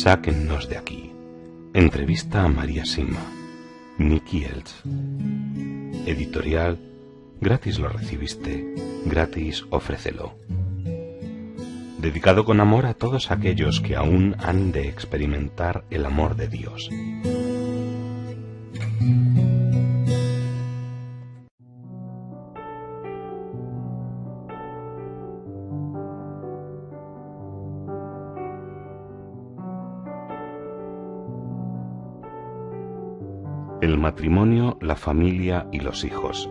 Sáquennos de aquí. Entrevista a María Sima. Nicky Elts. Editorial. Gratis lo recibiste, gratis ofrécelo. Dedicado con amor a todos aquellos que aún han de experimentar el amor de Dios. El matrimonio, la familia y los hijos.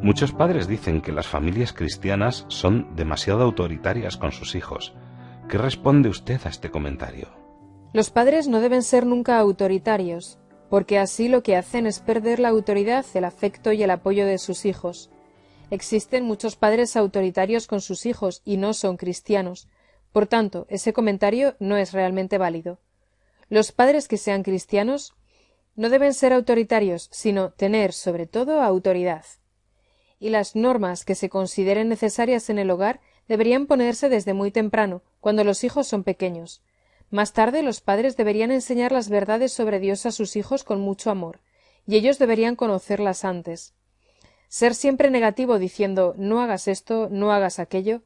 Muchos padres dicen que las familias cristianas son demasiado autoritarias con sus hijos. ¿Qué responde usted a este comentario? Los padres no deben ser nunca autoritarios, porque así lo que hacen es perder la autoridad, el afecto y el apoyo de sus hijos. Existen muchos padres autoritarios con sus hijos y no son cristianos. Por tanto, ese comentario no es realmente válido. Los padres que sean cristianos no deben ser autoritarios, sino tener, sobre todo, autoridad. Y las normas que se consideren necesarias en el hogar deberían ponerse desde muy temprano, cuando los hijos son pequeños. Más tarde, los padres deberían enseñar las verdades sobre Dios a sus hijos con mucho amor, y ellos deberían conocerlas antes. Ser siempre negativo diciendo «no hagas esto, no hagas aquello»,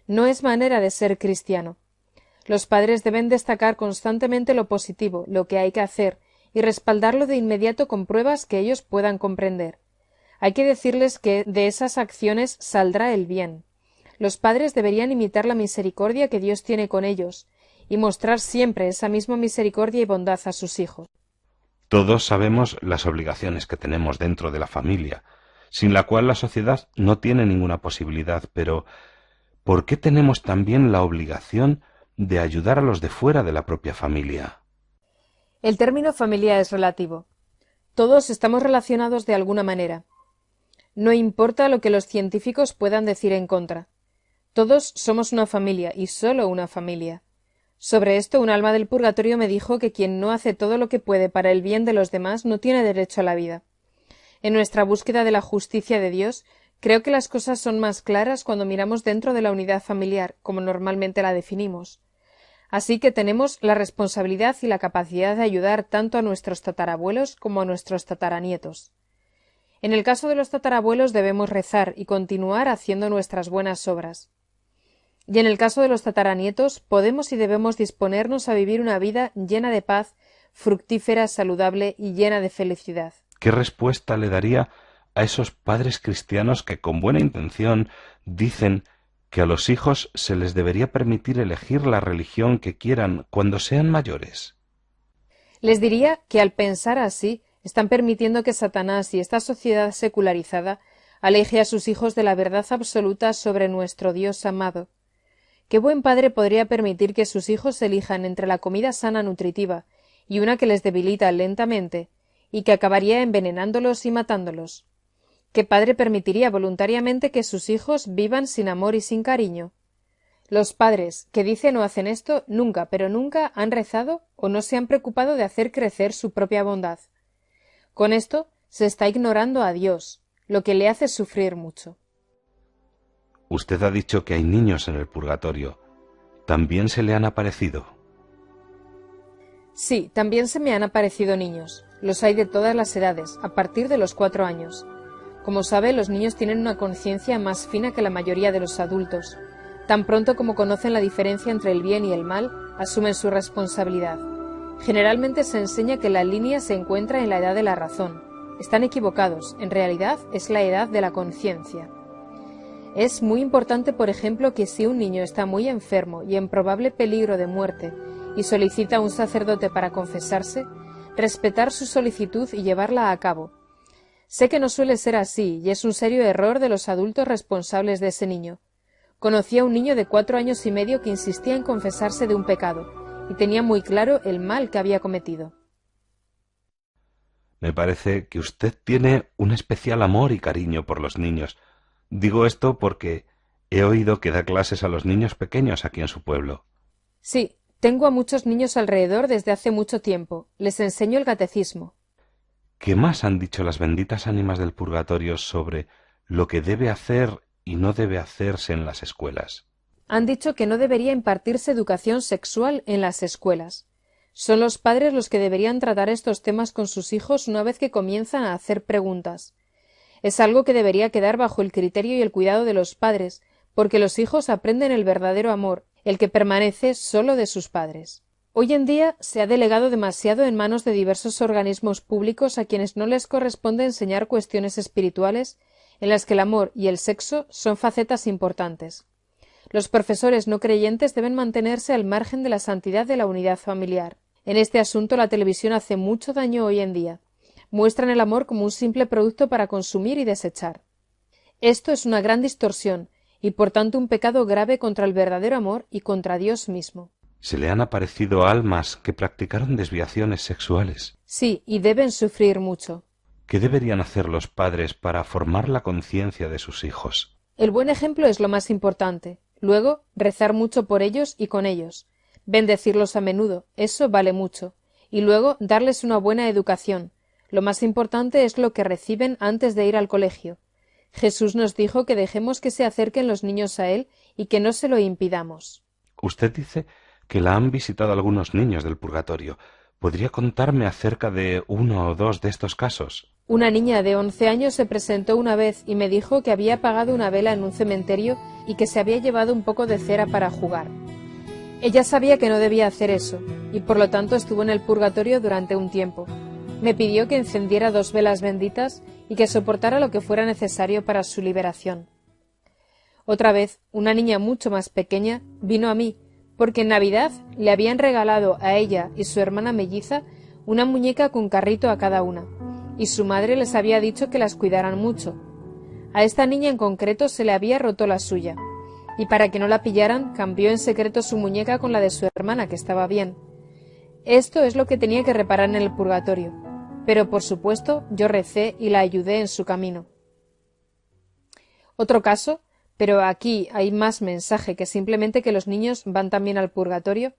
no es manera de ser cristiano. Los padres deben destacar constantemente lo positivo, lo que hay que hacer, y respaldarlo de inmediato con pruebas que ellos puedan comprender. Hay que decirles que de esas acciones saldrá el bien. Los padres deberían imitar la misericordia que Dios tiene con ellos, y mostrar siempre esa misma misericordia y bondad a sus hijos. Todos sabemos las obligaciones que tenemos dentro de la familia, sin la cual la sociedad no tiene ninguna posibilidad, pero ¿por qué tenemos también la obligación de ayudar a los de fuera de la propia familia? El término familia es relativo. Todos estamos relacionados de alguna manera. No importa lo que los científicos puedan decir en contra. Todos somos una familia y solo una familia. Sobre esto, un alma del purgatorio me dijo que quien no hace todo lo que puede para el bien de los demás no tiene derecho a la vida. En nuestra búsqueda de la justicia de Dios, creo que las cosas son más claras cuando miramos dentro de la unidad familiar, como normalmente la definimos. Así que tenemos la responsabilidad y la capacidad de ayudar tanto a nuestros tatarabuelos como a nuestros tataranietos. En el caso de los tatarabuelos debemos rezar y continuar haciendo nuestras buenas obras. Y en el caso de los tataranietos podemos y debemos disponernos a vivir una vida llena de paz, fructífera, saludable y llena de felicidad. ¿Qué respuesta le daría a esos padres cristianos que con buena intención dicen que a los hijos se les debería permitir elegir la religión que quieran cuando sean mayores? Les diría que al pensar así están permitiendo que Satanás y esta sociedad secularizada aleje a sus hijos de la verdad absoluta sobre nuestro Dios amado. ¿Qué buen padre podría permitir que sus hijos elijan entre la comida sana nutritiva y una que les debilita lentamente y que acabaría envenenándolos y matándolos? ¿Qué padre permitiría voluntariamente que sus hijos vivan sin amor y sin cariño? Los padres que dicen o hacen esto nunca, pero nunca han rezado o no se han preocupado de hacer crecer su propia bondad. Con esto se está ignorando a Dios, lo que le hace sufrir mucho. Usted ha dicho que hay niños en el purgatorio. ¿También se le han aparecido? Sí, también se me han aparecido niños. Los hay de todas las edades, a partir de los 4 años. Como sabe, los niños tienen una conciencia más fina que la mayoría de los adultos. Tan pronto como conocen la diferencia entre el bien y el mal, asumen su responsabilidad. Generalmente se enseña que la línea se encuentra en la edad de la razón. Están equivocados, en realidad es la edad de la conciencia. Es muy importante, por ejemplo, que si un niño está muy enfermo y en probable peligro de muerte y solicita a un sacerdote para confesarse, respetar su solicitud y llevarla a cabo. Sé que no suele ser así y es un serio error de los adultos responsables de ese niño. Conocí a un niño de 4 años y medio que insistía en confesarse de un pecado y tenía muy claro el mal que había cometido. Me parece que usted tiene un especial amor y cariño por los niños. Digo esto porque he oído que da clases a los niños pequeños aquí en su pueblo. Sí, tengo a muchos niños alrededor desde hace mucho tiempo. Les enseño el catecismo. ¿Qué más han dicho las benditas ánimas del purgatorio sobre lo que debe hacer y no debe hacerse en las escuelas? Han dicho que no debería impartirse educación sexual en las escuelas. Son los padres los que deberían tratar estos temas con sus hijos una vez que comienzan a hacer preguntas. Es algo que debería quedar bajo el criterio y el cuidado de los padres, porque los hijos aprenden el verdadero amor, el que permanece solo de sus padres. Hoy en día se ha delegado demasiado en manos de diversos organismos públicos a quienes no les corresponde enseñar cuestiones espirituales en las que el amor y el sexo son facetas importantes. Los profesores no creyentes deben mantenerse al margen de la santidad de la unidad familiar. En este asunto la televisión hace mucho daño hoy en día. Muestran el amor como un simple producto para consumir y desechar. Esto es una gran distorsión y por tanto un pecado grave contra el verdadero amor y contra Dios mismo. Se le han aparecido almas que practicaron desviaciones sexuales. Sí, y deben sufrir mucho. ¿Qué deberían hacer los padres para formar la conciencia de sus hijos? El buen ejemplo es lo más importante. Luego, rezar mucho por ellos y con ellos. Bendecirlos a menudo, eso vale mucho. Y luego, darles una buena educación. Lo más importante es lo que reciben antes de ir al colegio. Jesús nos dijo que dejemos que se acerquen los niños a Él y que no se lo impidamos. Usted dice que la han visitado algunos niños del purgatorio. ¿Podría contarme acerca de uno o dos de estos casos? Una niña de 11 años se presentó una vez y me dijo que había apagado una vela en un cementerio y que se había llevado un poco de cera para jugar. Ella sabía que no debía hacer eso, y por lo tanto estuvo en el purgatorio durante un tiempo. Me pidió que encendiera 2 velas benditas y que soportara lo que fuera necesario para su liberación. Otra vez, una niña mucho más pequeña vino a mí, porque en Navidad le habían regalado a ella y su hermana melliza una muñeca con carrito a cada una, y su madre les había dicho que las cuidaran mucho. A esta niña en concreto se le había roto la suya, y para que no la pillaran cambió en secreto su muñeca con la de su hermana, que estaba bien. Esto es lo que tenía que reparar en el purgatorio, pero por supuesto yo recé y la ayudé en su camino. Otro caso, pero aquí hay más mensaje que simplemente que los niños van también al purgatorio.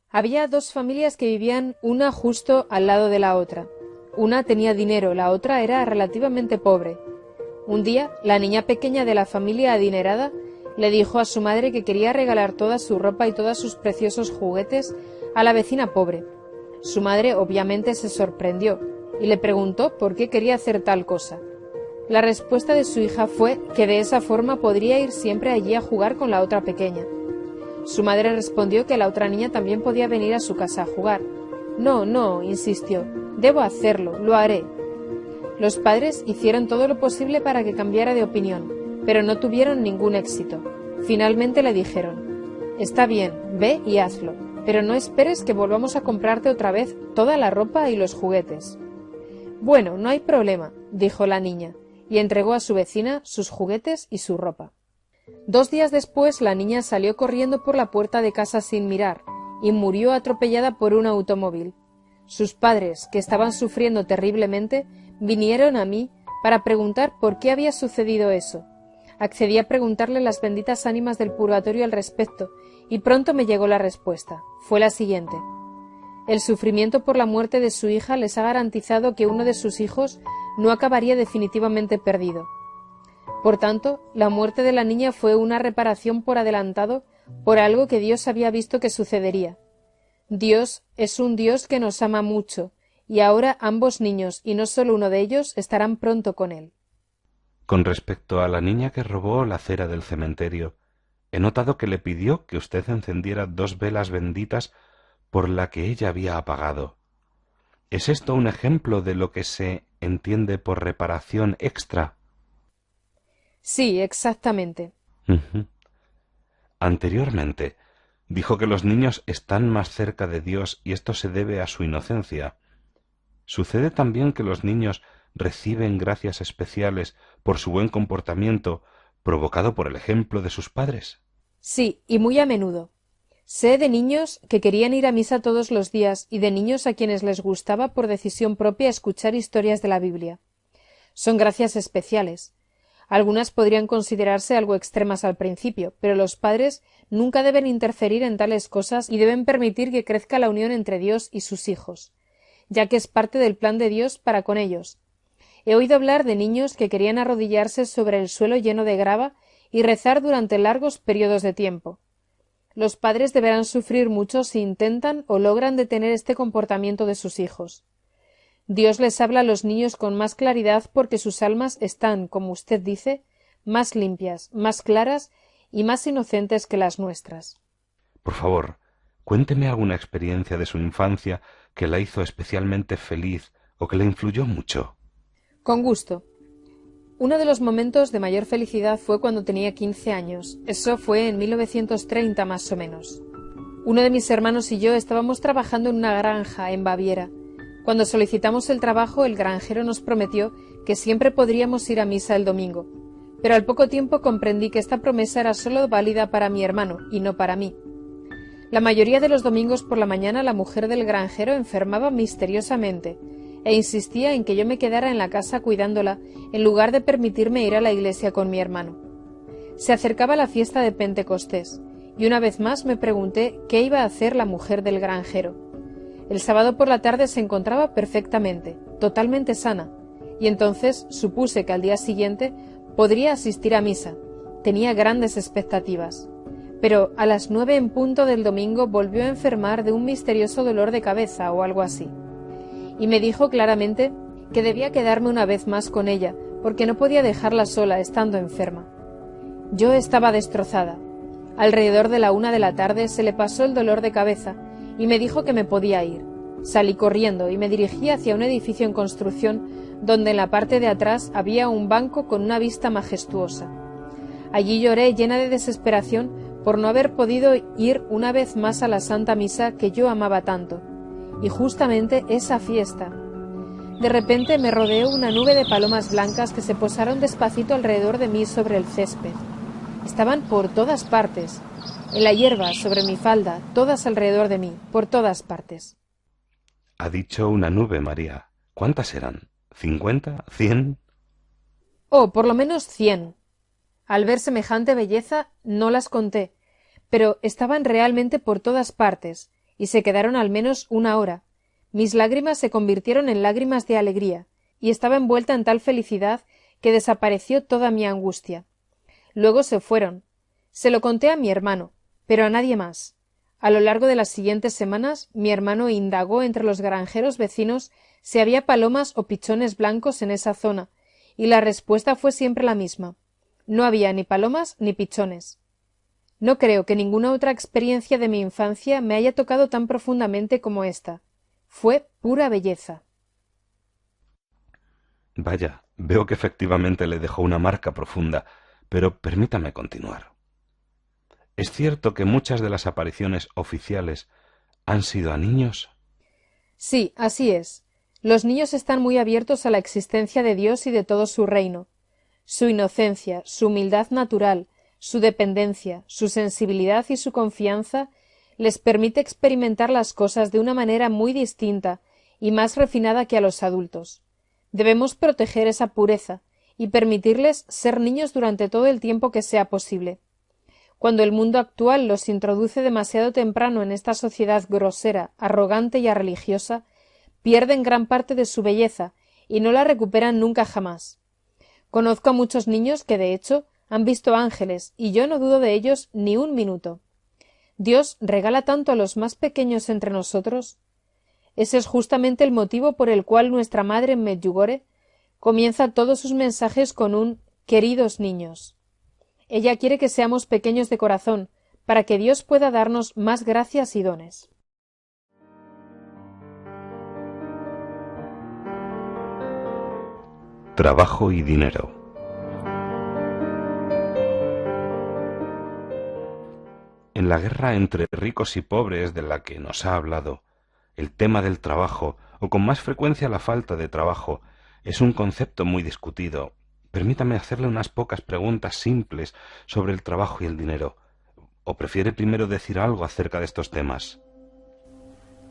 Había 2 familias que vivían una justo al lado de la otra. Una tenía dinero, la otra era relativamente pobre. Un día, la niña pequeña de la familia adinerada le dijo a su madre que quería regalar toda su ropa y todos sus preciosos juguetes a la vecina pobre. Su madre obviamente se sorprendió y le preguntó por qué quería hacer tal cosa. La respuesta de su hija fue que de esa forma podría ir siempre allí a jugar con la otra pequeña. Su madre respondió que la otra niña también podía venir a su casa a jugar. No, no, insistió, debo hacerlo, lo haré. Los padres hicieron todo lo posible para que cambiara de opinión, pero no tuvieron ningún éxito. Finalmente le dijeron, está bien, ve y hazlo, pero no esperes que volvamos a comprarte otra vez toda la ropa y los juguetes. Bueno, no hay problema, dijo la niña, y entregó a su vecina sus juguetes y su ropa. 2 días después la niña salió corriendo por la puerta de casa sin mirar, y murió atropellada por un automóvil. Sus padres, que estaban sufriendo terriblemente, vinieron a mí para preguntar por qué había sucedido eso. Accedí a preguntarle las benditas ánimas del purgatorio al respecto, y pronto me llegó la respuesta. Fue la siguiente. El sufrimiento por la muerte de su hija les ha garantizado que uno de sus hijos no acabaría definitivamente perdido. Por tanto, la muerte de la niña fue una reparación por adelantado por algo que Dios había visto que sucedería. Dios es un Dios que nos ama mucho, y ahora ambos niños, y no solo uno de ellos, estarán pronto con Él. Con respecto a la niña que robó la cera del cementerio, he notado que le pidió que usted encendiera 2 velas benditas por la que ella había apagado. ¿Es esto un ejemplo de lo que se entiende por reparación extra? Sí, exactamente. Anteriormente, dijo que los niños están más cerca de Dios y esto se debe a su inocencia. ¿Sucede también que los niños reciben gracias especiales por su buen comportamiento, provocado por el ejemplo de sus padres? Sí, y muy a menudo. Sé de niños que querían ir a misa todos los días y de niños a quienes les gustaba por decisión propia escuchar historias de la Biblia. Son gracias especiales. Algunas podrían considerarse algo extremas al principio, pero los padres nunca deben interferir en tales cosas y deben permitir que crezca la unión entre Dios y sus hijos, ya que es parte del plan de Dios para con ellos. He oído hablar de niños que querían arrodillarse sobre el suelo lleno de grava y rezar durante largos periodos de tiempo. Los padres deberán sufrir mucho si intentan o logran detener este comportamiento de sus hijos. Dios les habla a los niños con más claridad porque sus almas están, como usted dice, más limpias, más claras y más inocentes que las nuestras. Por favor, cuénteme alguna experiencia de su infancia que la hizo especialmente feliz o que le influyó mucho. Con gusto. Uno de los momentos de mayor felicidad fue cuando tenía 15 años. Eso fue en 1930 más o menos. Uno de mis hermanos y yo estábamos trabajando en una granja en Baviera. Cuando solicitamos el trabajo, el granjero nos prometió que siempre podríamos ir a misa el domingo. Pero al poco tiempo comprendí que esta promesa era solo válida para mi hermano y no para mí. La mayoría de los domingos por la mañana la mujer del granjero enfermaba misteriosamente e insistía en que yo me quedara en la casa cuidándola en lugar de permitirme ir a la iglesia con mi hermano. Se acercaba la fiesta de Pentecostés y una vez más me pregunté qué iba a hacer la mujer del granjero. El sábado por la tarde se encontraba perfectamente, totalmente sana, y entonces supuse que al día siguiente podría asistir a misa. Tenía grandes expectativas. Pero a las 9 en punto del domingo volvió a enfermar de un misterioso dolor de cabeza o algo así. Y me dijo claramente que debía quedarme una vez más con ella, porque no podía dejarla sola estando enferma. Yo estaba destrozada. Alrededor de la 1 de la tarde se le pasó el dolor de cabeza y me dijo que me podía ir. Salí corriendo y me dirigí hacia un edificio en construcción donde en la parte de atrás había un banco con una vista majestuosa. Allí lloré llena de desesperación por no haber podido ir una vez más a la Santa Misa que yo amaba tanto, y justamente esa fiesta. De repente me rodeó una nube de palomas blancas que se posaron despacito alrededor de mí sobre el césped. Estaban por todas partes, en la hierba, sobre mi falda, todas alrededor de mí, por todas partes. Ha dicho una nube, María. ¿Cuántas eran? ¿50? ¿100? Oh, por lo menos 100. Al ver semejante belleza, no las conté, pero estaban realmente por todas partes, y se quedaron al menos 1 hora. Mis lágrimas se convirtieron en lágrimas de alegría, y estaba envuelta en tal felicidad que desapareció toda mi angustia. Luego se fueron. Se lo conté a mi hermano, pero a nadie más. A lo largo de las siguientes semanas, mi hermano indagó entre los granjeros vecinos si había palomas o pichones blancos en esa zona, y la respuesta fue siempre la misma. No había ni palomas ni pichones. No creo que ninguna otra experiencia de mi infancia me haya tocado tan profundamente como esta. Fue pura belleza. Vaya, veo que efectivamente le dejó una marca profunda, pero permítame continuar. ¿Es cierto que muchas de las apariciones oficiales han sido a niños? Sí, así es. Los niños están muy abiertos a la existencia de Dios y de todo su reino. Su inocencia, su humildad natural, su dependencia, su sensibilidad y su confianza les permite experimentar las cosas de una manera muy distinta y más refinada que a los adultos. Debemos proteger esa pureza y permitirles ser niños durante todo el tiempo que sea posible. Cuando el mundo actual los introduce demasiado temprano en esta sociedad grosera, arrogante y religiosa, pierden gran parte de su belleza y no la recuperan nunca jamás. Conozco a muchos niños que, de hecho, han visto ángeles, y yo no dudo de ellos ni un minuto. Dios regala tanto a los más pequeños entre nosotros. Ese es justamente el motivo por el cual nuestra madre en Medjugorje comienza todos sus mensajes con un «queridos niños». Ella quiere que seamos pequeños de corazón, para que Dios pueda darnos más gracias y dones. Trabajo y dinero. En la guerra entre ricos y pobres de la que nos ha hablado, el tema del trabajo, o con más frecuencia la falta de trabajo, es un concepto muy discutido. Permítame hacerle unas pocas preguntas simples sobre el trabajo y el dinero. ¿O prefiere primero decir algo acerca de estos temas?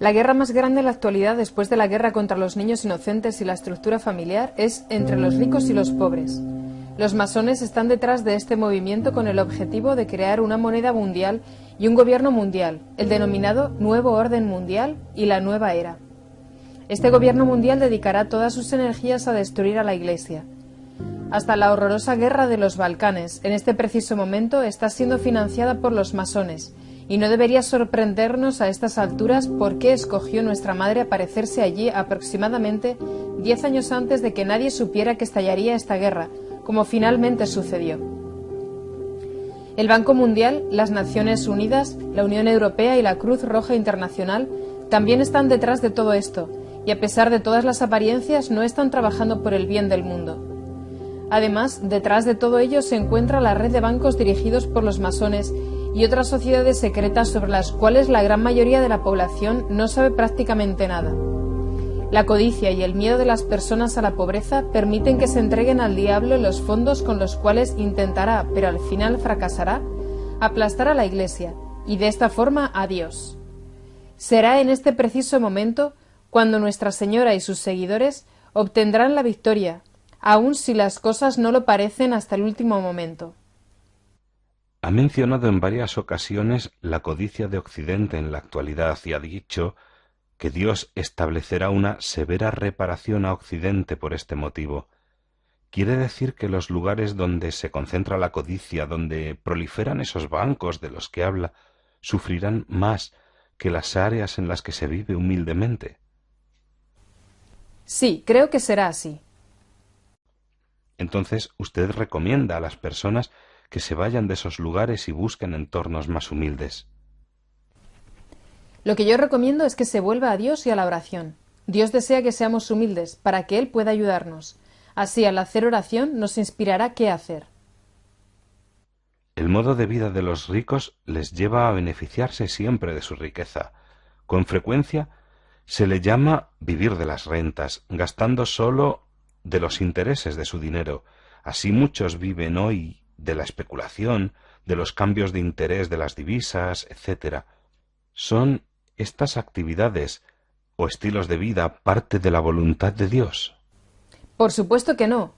La guerra más grande en la actualidad, después de la guerra contra los niños inocentes y la estructura familiar, es entre los ricos y los pobres. Los masones están detrás de este movimiento con el objetivo de crear una moneda mundial y un gobierno mundial, el denominado Nuevo Orden Mundial y la Nueva Era. Este gobierno mundial dedicará todas sus energías a destruir a la Iglesia. hasta la horrorosa guerra de los Balcanes, en este preciso momento está siendo financiada por los masones, y no debería sorprendernos a estas alturas por qué escogió nuestra madre aparecerse allí aproximadamente 10 años antes de que nadie supiera que estallaría esta guerra, como finalmente sucedió. El Banco Mundial, las Naciones Unidas, la Unión Europea y la Cruz Roja Internacional también están detrás de todo esto, y a pesar de todas las apariencias no están trabajando por el bien del mundo. Además, detrás de todo ello se encuentra la red de bancos dirigidos por los masones y otras sociedades secretas sobre las cuales la gran mayoría de la población no sabe prácticamente nada. La codicia y el miedo de las personas a la pobreza permiten que se entreguen al diablo los fondos con los cuales intentará, pero al final fracasará, aplastar a la Iglesia y de esta forma a Dios. Será en este preciso momento cuando Nuestra Señora y sus seguidores obtendrán la victoria, aun si las cosas no lo parecen hasta el último momento. Ha mencionado en varias ocasiones la codicia de Occidente en la actualidad y ha dicho que Dios establecerá una severa reparación a Occidente por este motivo. ¿Quiere decir que los lugares donde se concentra la codicia, donde proliferan esos bancos de los que habla, sufrirán más que las áreas en las que se vive humildemente? Sí, creo que será así. Entonces, usted recomienda a las personas que se vayan de esos lugares y busquen entornos más humildes. Lo que yo recomiendo es que se vuelva a Dios y a la oración. Dios desea que seamos humildes para que Él pueda ayudarnos. Así, al hacer oración, nos inspirará qué hacer. El modo de vida de los ricos les lleva a beneficiarse siempre de su riqueza. Con frecuencia se le llama vivir de las rentas, gastando solo de los intereses de su dinero. Así muchos viven hoy de la especulación, de los cambios de interés de las divisas, etc. ¿Son estas actividades o estilos de vida parte de la voluntad de Dios? Por supuesto que no.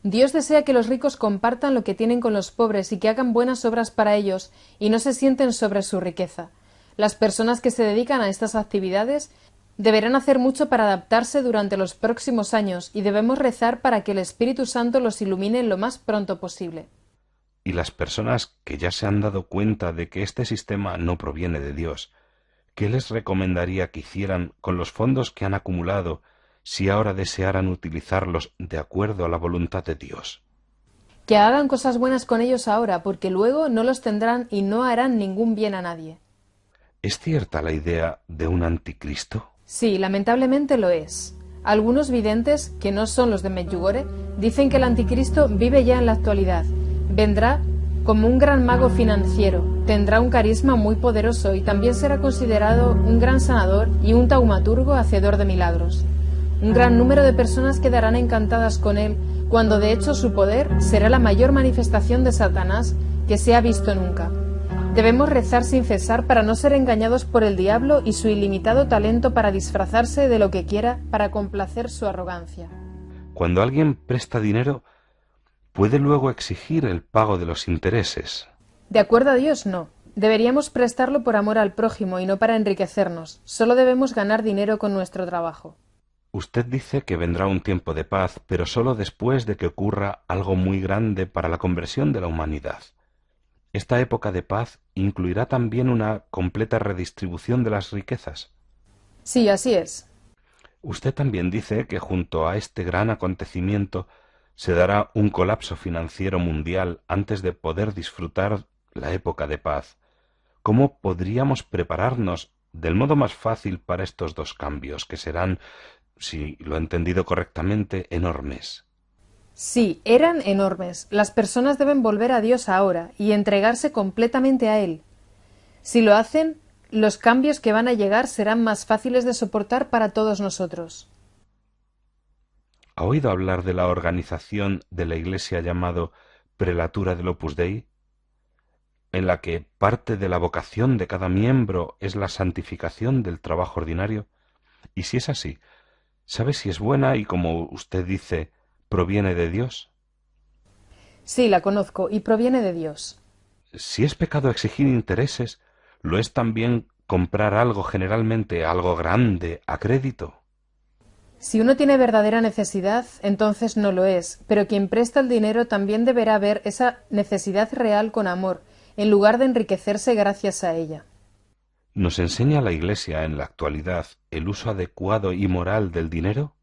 Dios desea que los ricos compartan lo que tienen con los pobres y que hagan buenas obras para ellos y no se sienten sobre su riqueza. Las personas que se dedican a estas actividades deberán hacer mucho para adaptarse durante los próximos años y debemos rezar para que el Espíritu Santo los ilumine lo más pronto posible. Y las personas que ya se han dado cuenta de que este sistema no proviene de Dios, ¿qué les recomendaría que hicieran con los fondos que han acumulado si ahora desearan utilizarlos de acuerdo a la voluntad de Dios? Que hagan cosas buenas con ellos ahora, porque luego no los tendrán y no harán ningún bien a nadie. ¿Es cierta la idea de un anticristo? Sí, lamentablemente lo es. Algunos videntes, que no son los de Medjugorje, dicen que el anticristo vive ya en la actualidad. Vendrá como un gran mago financiero, tendrá un carisma muy poderoso y también será considerado un gran sanador y un taumaturgo hacedor de milagros. Un gran número de personas quedarán encantadas con él, cuando de hecho su poder será la mayor manifestación de Satanás que se ha visto nunca. Debemos rezar sin cesar para no ser engañados por el diablo y su ilimitado talento para disfrazarse de lo que quiera para complacer su arrogancia. Cuando alguien presta dinero, ¿puede luego exigir el pago de los intereses? De acuerdo a Dios, no. Deberíamos prestarlo por amor al prójimo y no para enriquecernos. Solo debemos ganar dinero con nuestro trabajo. Usted dice que vendrá un tiempo de paz, pero solo después de que ocurra algo muy grande para la conversión de la humanidad. ¿Esta época de paz incluirá también una completa redistribución de las riquezas? Sí, así es. Usted también dice que junto a este gran acontecimiento se dará un colapso financiero mundial antes de poder disfrutar la época de paz. ¿Cómo podríamos prepararnos del modo más fácil para estos dos cambios, que serán, si lo he entendido correctamente, enormes? Sí, eran enormes. Las personas deben volver a Dios ahora y entregarse completamente a Él. Si lo hacen, los cambios que van a llegar serán más fáciles de soportar para todos nosotros. ¿Ha oído hablar de la organización de la Iglesia llamado Prelatura del Opus Dei, en la que parte de la vocación de cada miembro es la santificación del trabajo ordinario? Y si es así, ¿sabe si es buena y, como usted dice, proviene de Dios? Sí, la conozco y proviene de Dios. Si es pecado exigir intereses, ¿lo es también comprar algo, generalmente algo grande, a crédito? Si uno tiene verdadera necesidad, entonces no lo es, pero quien presta el dinero también deberá ver esa necesidad real con amor, en lugar de enriquecerse gracias a ella. ¿Nos enseña la Iglesia en la actualidad el uso adecuado y moral del dinero?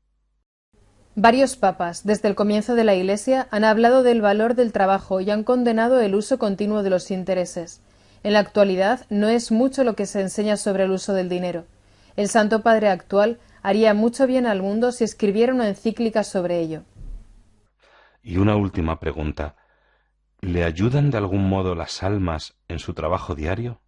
Varios papas, desde el comienzo de la Iglesia, han hablado del valor del trabajo y han condenado el uso continuo de los intereses. En la actualidad no es mucho lo que se enseña sobre el uso del dinero. El Santo Padre actual haría mucho bien al mundo si escribiera una encíclica sobre ello. Y una última pregunta. ¿Le ayudan de algún modo las almas en su trabajo diario?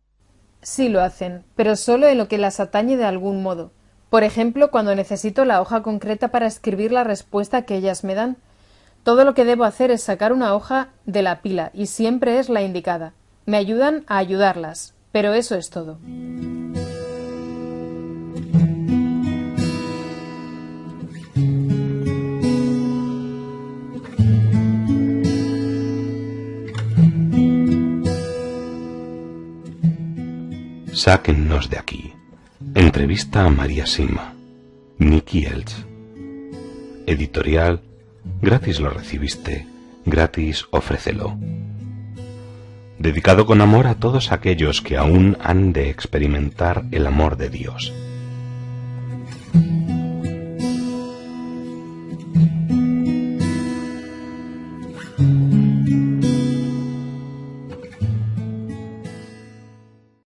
Sí lo hacen, pero solo en lo que las atañe de algún modo. Por ejemplo, cuando necesito la hoja concreta para escribir la respuesta que ellas me dan. Todo lo que debo hacer es sacar una hoja de la pila, y siempre es la indicada. Me ayudan a ayudarlas, pero eso es todo. Sáquennos de aquí. Entrevista a María Sima. Nicky Elch. Editorial. Gratis lo recibiste. Gratis ofrécelo. Dedicado con amor a todos aquellos que aún han de experimentar el amor de Dios.